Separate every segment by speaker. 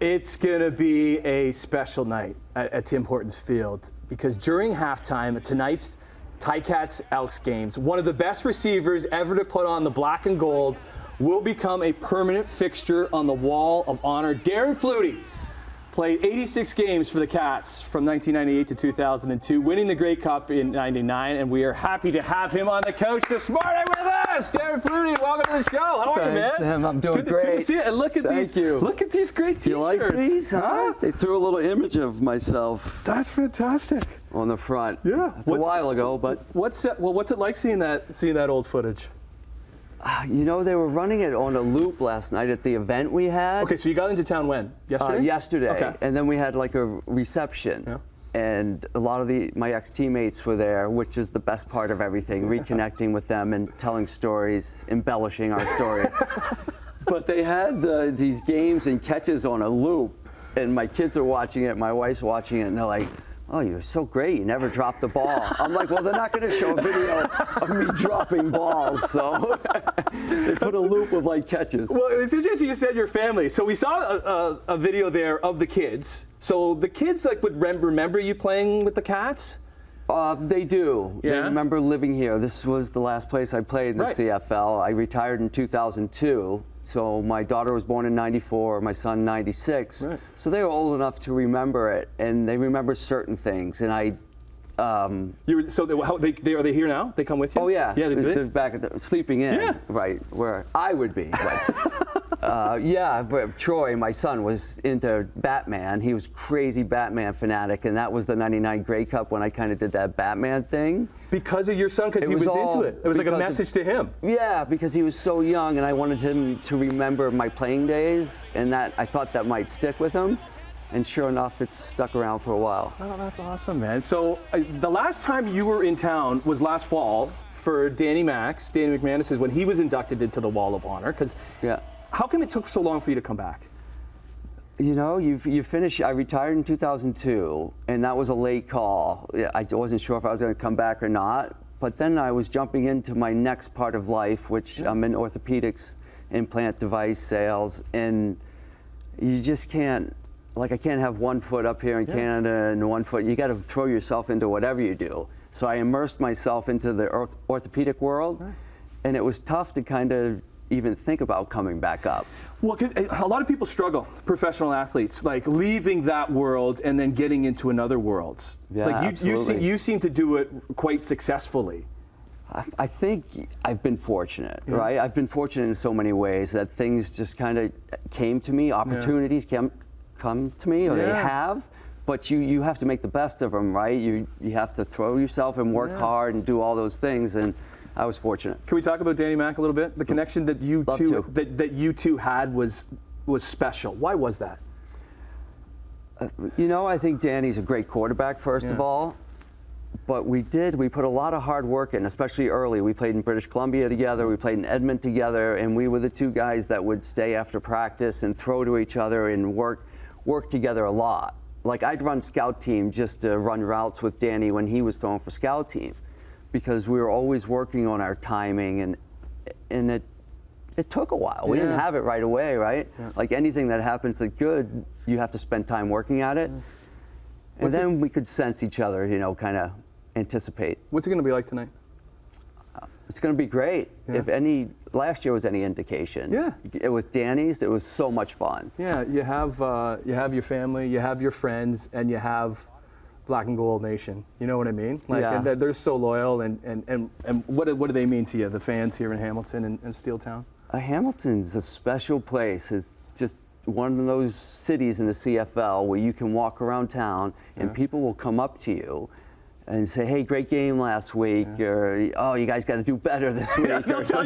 Speaker 1: It's going to be a special night at Tim Hortons Field because during halftime at tonight's Ticats Elks games, one of the best receivers ever to put on the black and gold will become a permanent fixture on the wall of honor. Darren Flutie played 86 games for the Cats from 1998 to 2002, winning the Grey Cup in '99, and we are happy to have him on the couch this morning with us. Darren Flutie, welcome to the show. How are you, man?
Speaker 2: Tim. I'm doing great.
Speaker 1: Good to see you. And look at
Speaker 2: Thank you.
Speaker 1: Look at these great T-shirts.
Speaker 2: Do you like these? Huh? They threw a little image of myself.
Speaker 1: That's fantastic.
Speaker 2: On the front.
Speaker 1: Yeah.
Speaker 2: It's a while ago, but
Speaker 1: what's it like seeing that old footage?
Speaker 2: You know, they were running it on a loop last night at the event we had.
Speaker 1: Okay, so you got into town when? Yesterday?
Speaker 2: Yesterday.
Speaker 1: Okay.
Speaker 2: And then we had like a reception.
Speaker 1: Yeah.
Speaker 2: And a lot of my ex-teammates were there, which is the best part of everything, reconnecting with them and telling stories, embellishing our stories. But they had these games and catches on a loop, and my kids are watching it, my wife's watching it, and they're like, "Oh, you're so great, you never dropped the ball." I'm like, well, they're not going to show a video of me dropping balls, so they put a loop of like catches.
Speaker 1: Well, it's interesting you said your family. So we saw a video there of the kids. So the kids like would remember you playing with the Cats?
Speaker 2: They do.
Speaker 1: Yeah?
Speaker 2: They remember living here. This was the last place I played in the CFL. I retired in 2002. So my daughter was born in '94, my son '96.
Speaker 1: Right.
Speaker 2: So they were old enough to remember it, and they remember certain things. And I.
Speaker 1: Are they here now? They come with you?
Speaker 2: Oh yeah.
Speaker 1: Yeah,
Speaker 2: they're back at sleeping in.
Speaker 1: Yeah.
Speaker 2: Right where I would be. Yeah, but Troy, my son, was into Batman. He was crazy Batman fanatic, and that was the '99 Grey Cup when I kind of did that Batman thing.
Speaker 1: Because of your son, because he was into it. It was like a message to him.
Speaker 2: Yeah, because he was so young, and I wanted him to remember my playing days, and that I thought that might stick with him. And sure enough, it's stuck around for a while.
Speaker 1: Oh, that's awesome, man. So the last time you were in town was last fall for Danny McManus is when he was inducted into the Wall of Honor. Because how come it took so long for you to come back?
Speaker 2: You know, you finish. I retired in 2002, and that was a late call. I wasn't sure if I was going to come back or not. But then I was jumping into my next part of life, which I'm in orthopedics, implant device sales, and you just can't. Like, I can't have one foot up here in Canada and one foot. You got to throw yourself into whatever you do. So I immersed myself into the orthopedic world, and it was tough to kind of even think about coming back up.
Speaker 1: Well, 'cause a lot of people struggle, professional athletes, like leaving that world and then getting into another world.
Speaker 2: Yeah,
Speaker 1: like you seem to do it quite successful.
Speaker 2: I think I've been fortunate, right? I've been fortunate in so many ways that things just kind of came to me, opportunities come to me, or they have, but you have to make the best of them, right? You have to throw yourself and work hard and do all those things, and I was fortunate.
Speaker 1: Can we talk about Danny Mac a little bit? The connection that you two had was special. Why was that?
Speaker 2: You know, I think Danny's a great quarterback, first of all. But we put a lot of hard work in, especially early. We played in British Columbia together, we played in Edmonton together, and we were the two guys that would stay after practice and throw to each other and work together a lot. Like, I'd run scout team just to run routes with Danny when he was throwing for scout team, because we were always working on our timing, and it took a while. We didn't have it right away, right? Like anything that happens that's good, you have to spend time working at it. And then we could sense each other, you know, kind of anticipate.
Speaker 1: What's it going to be like tonight?
Speaker 2: It's going to be great. If last year was any indication. With Danny's, it was so much fun.
Speaker 1: Yeah, you have your family, you have your friends, and you have Black and Gold Nation. You know what I mean? Like, and they're so loyal. And what do they mean to you, the fans here in Hamilton and Steeltown?
Speaker 2: Hamilton's a special place. It's just one of those cities in the CFL where you can walk around town and people will come up to you and say, "Hey, great game last week," or "Oh, you guys got to do better this week."
Speaker 1: They'll tell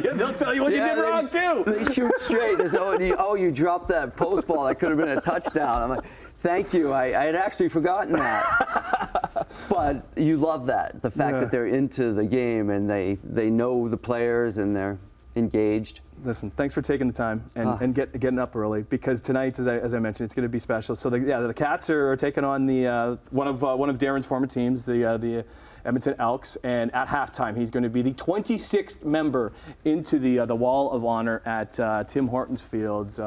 Speaker 1: you what you did wrong too.
Speaker 2: They shoot straight. There's no, "Oh, you dropped that post ball. That could have been a touchdown." I'm like, "Thank you. I had actually forgotten that." But you love that, the fact that they're into the game and they know the players and they're engaged.
Speaker 1: Listen, thanks for taking the time and getting up early, because tonight, as I mentioned, it's going to be special. So the Cats are taking on the one of Darren's former teams, the Edmonton Elks, and at halftime he's going to be the 26th member into the Wall of Honor at Tim Hortons Field.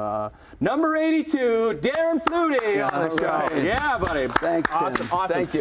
Speaker 1: Number 82, Darren Flutie on the show.
Speaker 2: Right.
Speaker 1: Yeah, buddy.
Speaker 2: Thanks, Tim.
Speaker 1: Awesome.
Speaker 2: Thank you.